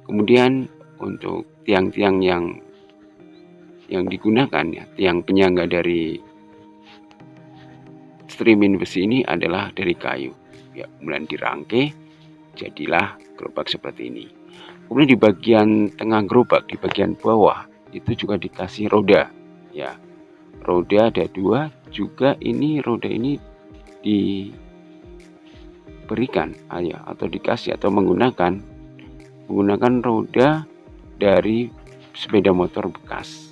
Kemudian untuk tiang-tiang yang digunakan ya, tiang penyangga dari strimin besi ini adalah dari kayu ya. Kemudian dirangkai, jadilah gerobak seperti ini. Kemudian di bagian tengah gerobak, di bagian bawah itu juga dikasih roda ya. Roda ada 2, juga ini roda ini diberikan ya, atau dikasih atau menggunakan roda dari sepeda motor bekas.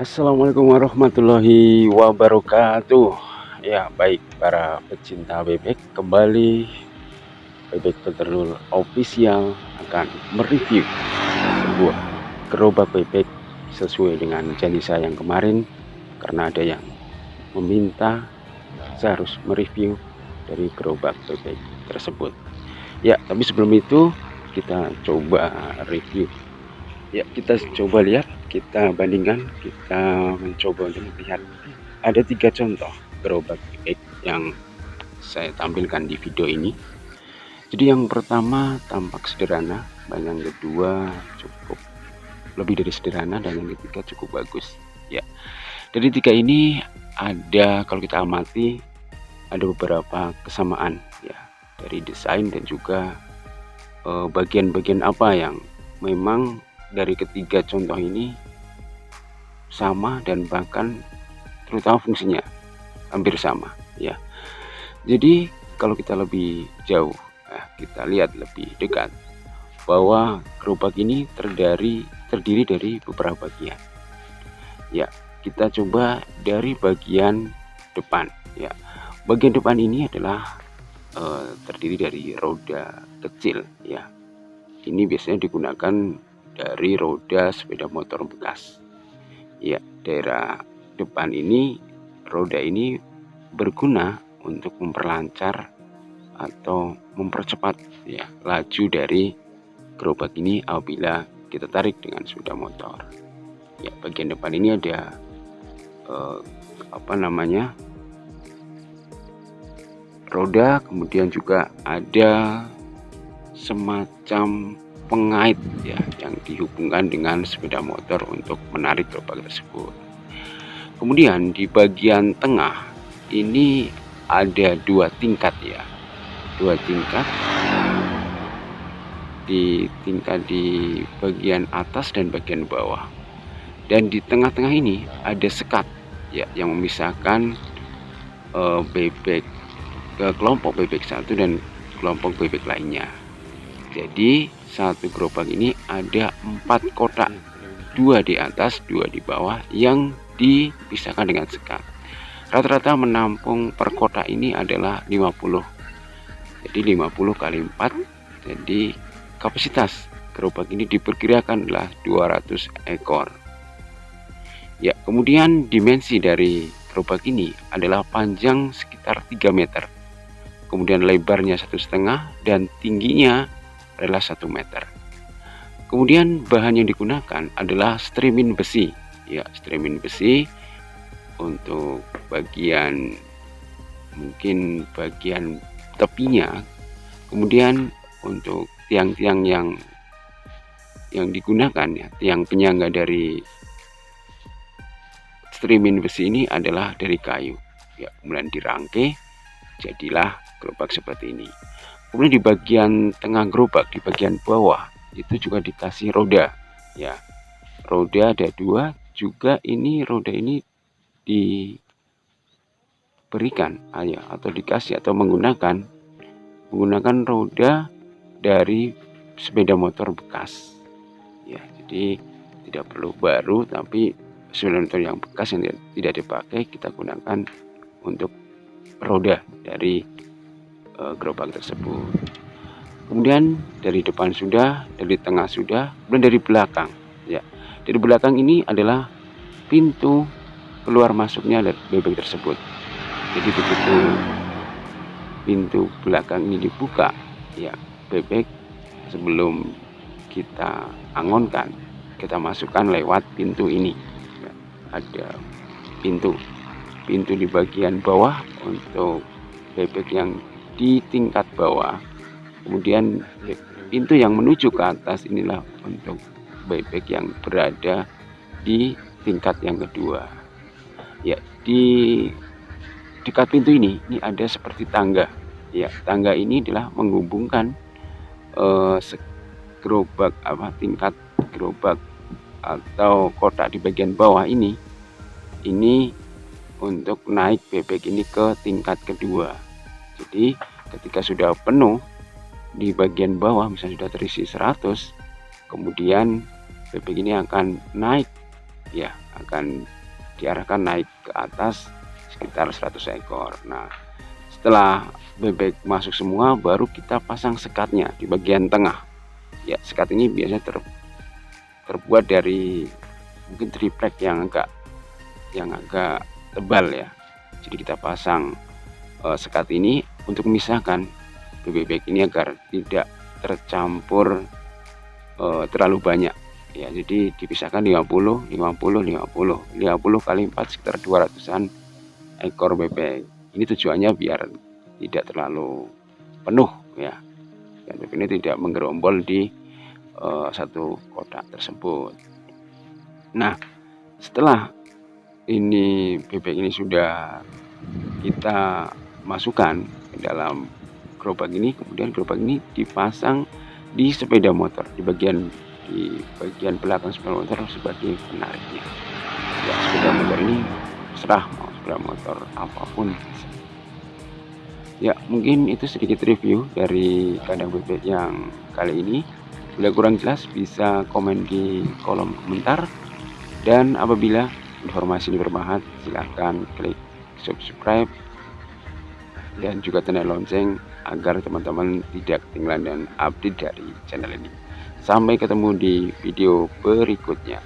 Assalamualaikum warahmatullahi wabarakatuh. Ya, baik para pecinta bebek, kembali Bebek Peterul Official akan mereview sebuah gerobak bebek sesuai dengan janji saya yang kemarin, karena ada yang meminta saya harus mereview dari gerobak bebek tersebut. Ya, tapi sebelum itu kita coba review. Ya, kita coba lihat, kita bandingkan, kita mencoba untuk melihat. Ada 3 contoh gerobak bebek yang saya tampilkan di video ini. Jadi yang pertama tampak sederhana, dan yang kedua cukup lebih dari sederhana, dan yang ketiga cukup bagus. Ya, dari 3 ini ada, kalau kita amati, ada beberapa kesamaan ya, dari desain dan juga bagian-bagian apa yang memang dari ketiga contoh ini sama, dan bahkan terutama fungsinya hampir sama ya. Jadi kalau kita lebih jauh, kita lihat lebih dekat bahwa gerobak ini terdiri dari beberapa bagian ya. Kita coba dari bagian depan ya. Bagian depan ini adalah terdiri dari roda kecil ya. Ini biasanya digunakan dari roda sepeda motor bekas ya. Daerah depan ini, roda ini berguna untuk memperlancar atau mempercepat ya laju dari gerobak ini apabila kita tarik dengan sepeda motor ya. Bagian depan ini ada roda, kemudian juga ada semacam pengait ya, yang dihubungkan dengan sepeda motor untuk menarik gerobak tersebut. Kemudian di bagian tengah ini ada 2 tingkat ya, 2 tingkat. Di tingkat di bagian atas dan bagian bawah, dan di tengah-tengah ini ada sekat ya, yang memisahkan bebek ke kelompok bebek satu dan kelompok bebek lainnya. Jadi satu gerobak ini ada 4 kotak, 2 di atas, 2 di bawah, yang dipisahkan dengan sekat. Rata-rata menampung per kotak ini adalah 50. Jadi 50 kali 4, jadi kapasitas gerobak ini diperkirakan adalah 200 ekor. Ya, kemudian dimensi dari gerobak ini adalah panjang sekitar 3 meter. Kemudian lebarnya 1,5 dan tingginya adalah 1 meter. Kemudian bahan yang digunakan adalah strimin besi. Ya, strimin besi untuk bagian, mungkin bagian tepinya. Kemudian untuk tiang-tiang yang digunakan ya, tiang penyangga dari strimin besi ini adalah dari kayu ya. Kemudian dirangkai, jadilah gerobak seperti ini. Kemudian di bagian tengah gerobak, di bagian bawah itu juga dikasih roda ya. Roda ada 2, juga ini roda ini diberikan ya, atau dikasih atau menggunakan roda dari sepeda motor bekas ya. Jadi tidak perlu baru, tapi sepeda motor yang bekas yang tidak dipakai kita gunakan untuk roda dari gerobak tersebut. Kemudian dari depan sudah, dari tengah sudah, kemudian dari belakang ya. Dari belakang ini adalah pintu keluar masuknya dari bebek tersebut. Jadi begitu pintu belakang ini dibuka ya, bebek sebelum kita angonkan kita masukkan lewat pintu ini ya. Ada pintu di bagian bawah untuk bebek yang di tingkat bawah, kemudian pintu yang menuju ke atas inilah untuk bebek yang berada di tingkat yang kedua ya. Di dekat pintu ini ada seperti tangga ya. Tangga ini adalah menghubungkan gerobak tingkat gerobak atau kotak di bagian bawah ini untuk naik bebek ini ke tingkat kedua. Jadi ketika sudah penuh di bagian bawah, misalnya sudah terisi 100, kemudian bebek ini akan naik ya, akan diarahkan naik ke atas sekitar 100 ekor. Nah, setelah bebek masuk semua, baru kita pasang sekatnya di bagian tengah ya. Sekat ini biasanya terbuat dari mungkin triplek yang agak tebal ya. Jadi kita pasang sekat ini untuk memisahkan bebek ini agar tidak tercampur terlalu banyak ya. Jadi dipisahkan 50 kali 4 sekitar 200-an ekor bebek. Ini tujuannya biar tidak terlalu penuh ya, dan bebek ini tidak menggerombol di satu kotak tersebut. Nah, setelah ini bebek ini sudah kita masukkan ke dalam gerobak ini, kemudian gerobak ini dipasang di sepeda motor di bagian belakang sepeda motor sebagai penariknya ya. Sepeda motor ini serah mau sepeda motor apapun ya. Mungkin itu sedikit review dari kandang bebek yang kali ini. Bila kurang jelas bisa komen di kolom komentar, dan apabila informasi ini bermanfaat silahkan klik subscribe dan juga tanda lonceng agar teman-teman tidak ketinggalan dan update dari channel ini. Sampai ketemu di video berikutnya.